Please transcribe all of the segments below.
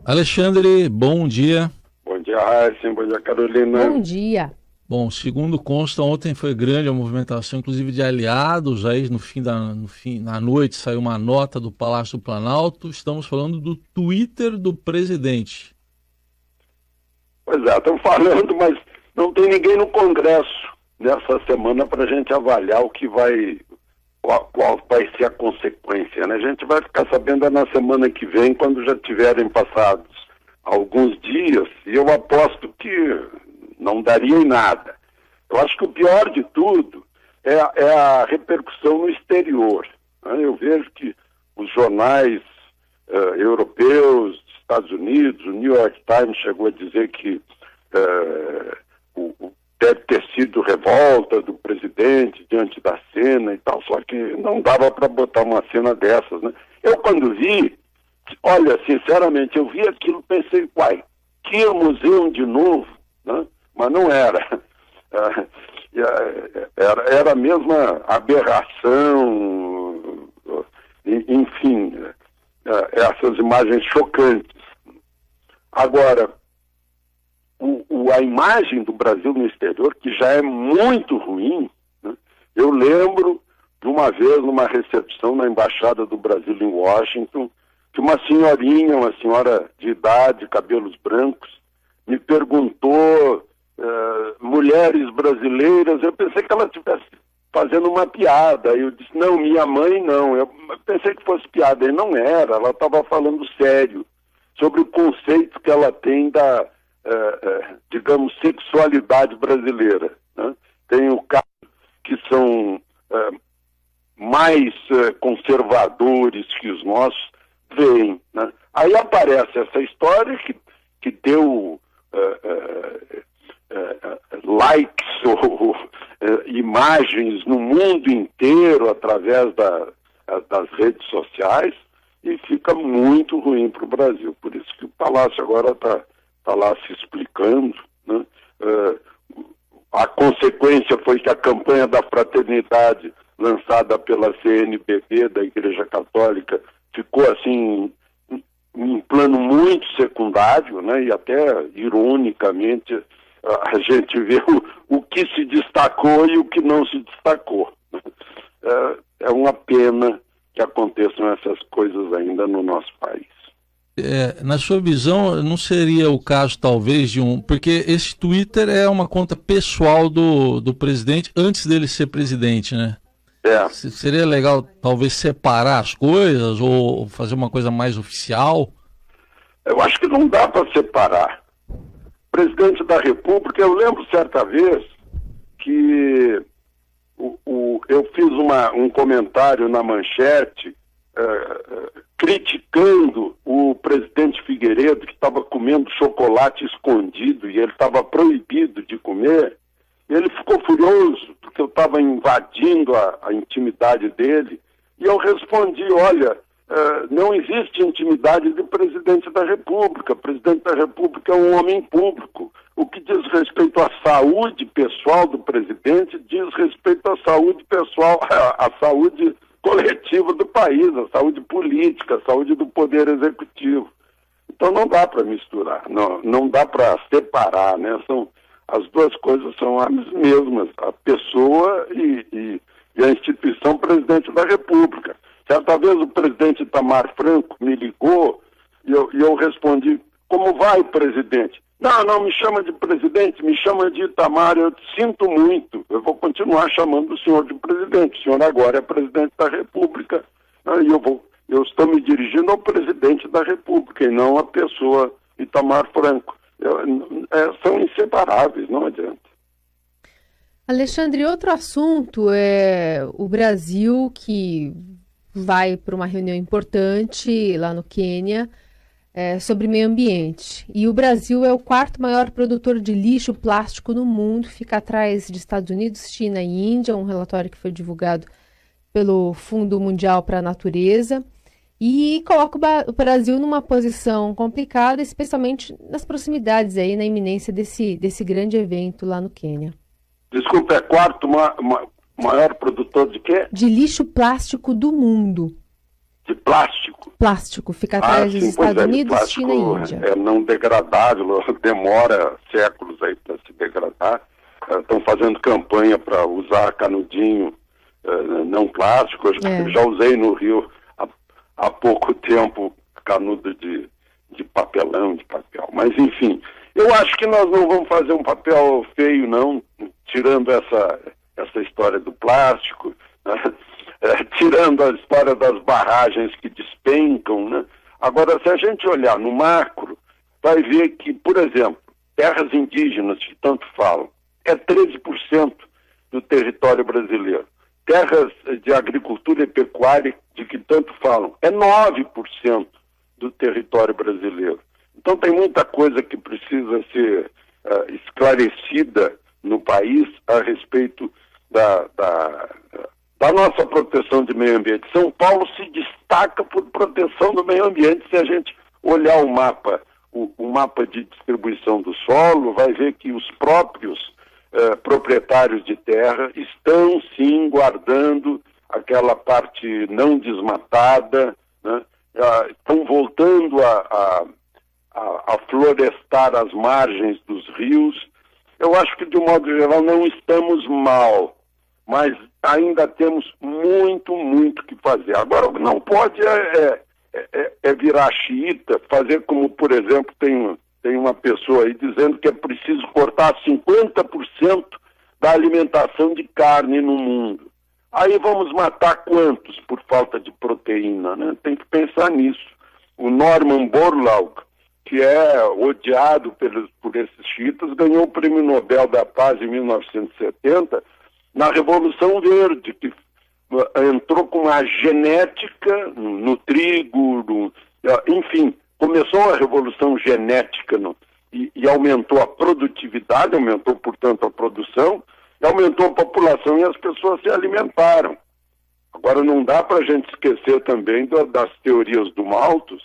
Alexandre, bom dia. Bom dia, Raíssa. Bom dia, Carolina. Bom dia. Bom, segundo consta, ontem foi grande a movimentação, inclusive de aliados. Aí na noite saiu uma nota do Palácio do Planalto. Estamos falando do Twitter do presidente. Pois é, estão falando, mas não tem ninguém no Congresso nessa semana para a gente avaliar qual vai ser a consequência, né? A gente vai ficar sabendo na semana que vem, quando já tiverem passados alguns dias, e eu aposto que não daria em nada. Eu acho que o pior de tudo é a repercussão no exterior, né? Eu vejo que os jornais europeus, Estados Unidos, o New York Times chegou a dizer que deve ter sido revolta do presidente diante da cena e tal, só que não dava para botar uma cena dessas, né? Eu quando vi, olha, sinceramente, eu vi aquilo, pensei, uai, que museu de novo, né? Mas não era. Era a mesma aberração, enfim, essas imagens chocantes. Agora, a imagem do Brasil no exterior, que já é muito ruim, né? Eu lembro de uma vez, numa recepção na Embaixada do Brasil em Washington, que uma senhora de idade, cabelos brancos, me perguntou, mulheres brasileiras, eu pensei que ela estivesse fazendo uma piada. Eu disse, não, minha mãe não. Eu pensei que fosse piada, e não era, ela estava falando sério sobre o conceito que ela tem da, digamos, sexualidade brasileira, né? Tem o caso que são mais conservadores que os nossos veem, né? Aí aparece essa história que deu likes ou imagens no mundo inteiro através das redes sociais, e fica muito ruim para o Brasil. Por isso que o Palácio agora está lá se explicando, né? A consequência foi que a campanha da fraternidade lançada pela CNBB, da Igreja Católica, ficou assim em plano muito secundário, né? E até ironicamente a gente vê o que se destacou e o que não se destacou. É uma pena que aconteçam essas coisas ainda no nosso país. Na sua visão, não seria o caso talvez porque esse Twitter é uma conta pessoal do presidente antes dele ser presidente, né? Seria legal talvez separar as coisas ou fazer uma coisa mais oficial? Eu acho que não dá para separar. O presidente da República, eu lembro certa vez que eu fiz um comentário na Manchete criticando o presidente Figueiredo, que estava comendo chocolate escondido e ele estava proibido de comer. Ele ficou furioso porque eu estava invadindo a intimidade dele, e eu respondi, olha, não existe intimidade de presidente da República. O presidente da República é um homem público. O que diz respeito à saúde pessoal do presidente diz respeito à saúde pessoal, à saúde coletiva do país, a saúde política, a saúde do poder executivo. Então não dá para misturar, não dá para separar, né? As duas coisas são as mesmas, a pessoa e a instituição presidente da República. Certa vez o presidente Itamar Franco me ligou e eu respondi, como vai, presidente? Não me chama de presidente, me chama de Itamar. Eu sinto muito, eu vou continuar chamando o senhor de presidente. O senhor agora é presidente da República, e eu estou me dirigindo ao presidente da República e não à pessoa Itamar Franco. São inseparáveis, não adianta. Alexandre, outro assunto é o Brasil, que vai para uma reunião importante lá no Quênia sobre meio ambiente. E o Brasil é o quarto maior produtor de lixo plástico no mundo, fica atrás de Estados Unidos, China e Índia, um relatório que foi divulgado pelo Fundo Mundial para a Natureza, e coloca o Brasil numa posição complicada, especialmente nas proximidades, aí, na iminência desse grande evento lá no Quênia. Desculpa, é quarto maior produtor de quê? De lixo plástico do mundo. De plástico? plástico fica atrás dos Estados Unidos, China e Índia. É não degradável, demora séculos aí para se degradar. Estão fazendo campanha para usar canudinho não plástico. Eu já usei no Rio há pouco tempo canudo de papelão, de papel. Mas, enfim, eu acho que nós não vamos fazer um papel feio, não, tirando essa história do plástico, né? Tirando a história das barragens que despencam, né? Agora, se a gente olhar no macro, vai ver que, por exemplo, terras indígenas, que tanto falam, é 13% do território brasileiro. Terras de agricultura e pecuária, de que tanto falam, é 9% do território brasileiro. Então tem muita coisa que precisa ser esclarecida no país a respeito da nossa proteção de meio ambiente. São Paulo se destaca por proteção do meio ambiente. Se a gente olhar o mapa de distribuição do solo, vai ver que os próprios proprietários de terra estão sim guardando aquela parte não desmatada, né? Estão voltando a florestar as margens dos rios. Eu acho que, de um modo geral, não estamos mal, mas ainda temos muito que fazer. Agora, não pode virar xiita, fazer como, por exemplo, tem uma pessoa aí dizendo que é preciso cortar 50% da alimentação de carne no mundo. Aí vamos matar quantos por falta de proteína, né? Tem que pensar nisso. O Norman Borlaug, que é odiado por esses xiitas, ganhou o Prêmio Nobel da Paz em 1970 na Revolução Verde, que entrou com a genética no trigo, enfim, começou a revolução genética e aumentou a produtividade, aumentou, portanto, a produção, e aumentou a população e as pessoas se alimentaram. Agora, não dá para a gente esquecer também das teorias do Malthus,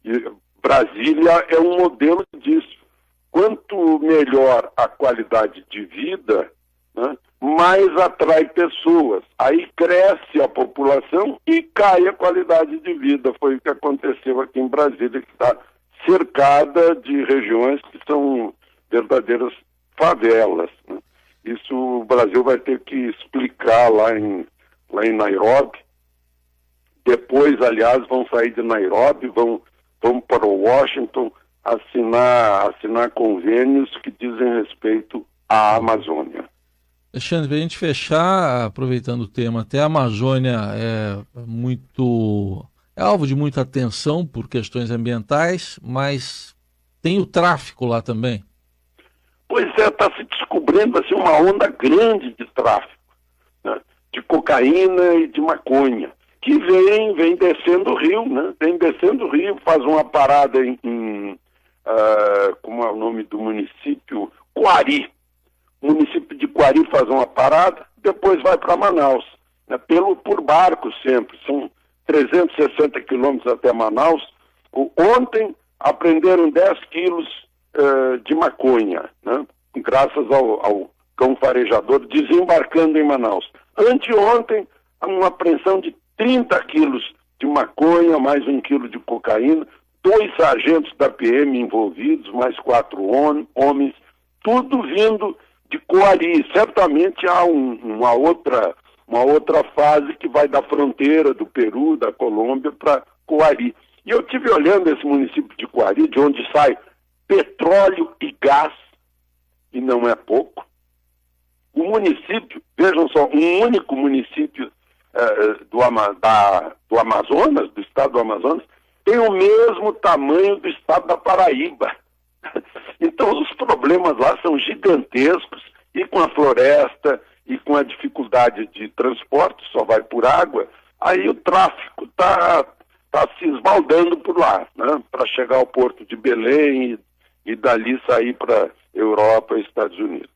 e Brasília é um modelo disso. Quanto melhor a qualidade de vida, né, mais atrai pessoas. Aí cresce a população e cai a qualidade de vida. Foi o que aconteceu aqui em Brasília, que está cercada de regiões que são verdadeiras favelas, né? Isso o Brasil vai ter que explicar lá em Nairobi. Depois, aliás, vão sair de Nairobi, vão para o Washington assinar convênios que dizem respeito à Amazônia. Alexandre, para a gente fechar, aproveitando o tema, até a Amazônia é alvo de muita atenção por questões ambientais, mas tem o tráfico lá também. Pois está se descobrindo assim, uma onda grande de tráfico, né, de cocaína e de maconha, que vem descendo o rio, né? Vem descendo o rio, faz uma parada como é o nome do município? Coari. O município de Coari faz uma parada, depois vai para Manaus, né? Por barco sempre, são 360 quilômetros até Manaus. Ontem apreenderam 10 quilos de maconha, né? Graças ao cão farejador desembarcando em Manaus. Anteontem, uma apreensão de 30 quilos de maconha, mais 1 quilo de cocaína, 2 sargentos da PM envolvidos, mais 4 homens, tudo vindo de Coari. Certamente há uma outra fase que vai da fronteira do Peru, da Colômbia, para Coari. E eu estive olhando esse município de Coari, de onde sai petróleo e gás, e não é pouco. O município, vejam só, um único município do Amazonas, do estado do Amazonas, tem o mesmo tamanho do estado da Paraíba. Então os problemas lá são gigantescos, e com a floresta, e com a dificuldade de transporte, só vai por água, aí o tráfico está se esbaldando por lá, né, para chegar ao porto de Belém e dali sair para Europa e Estados Unidos.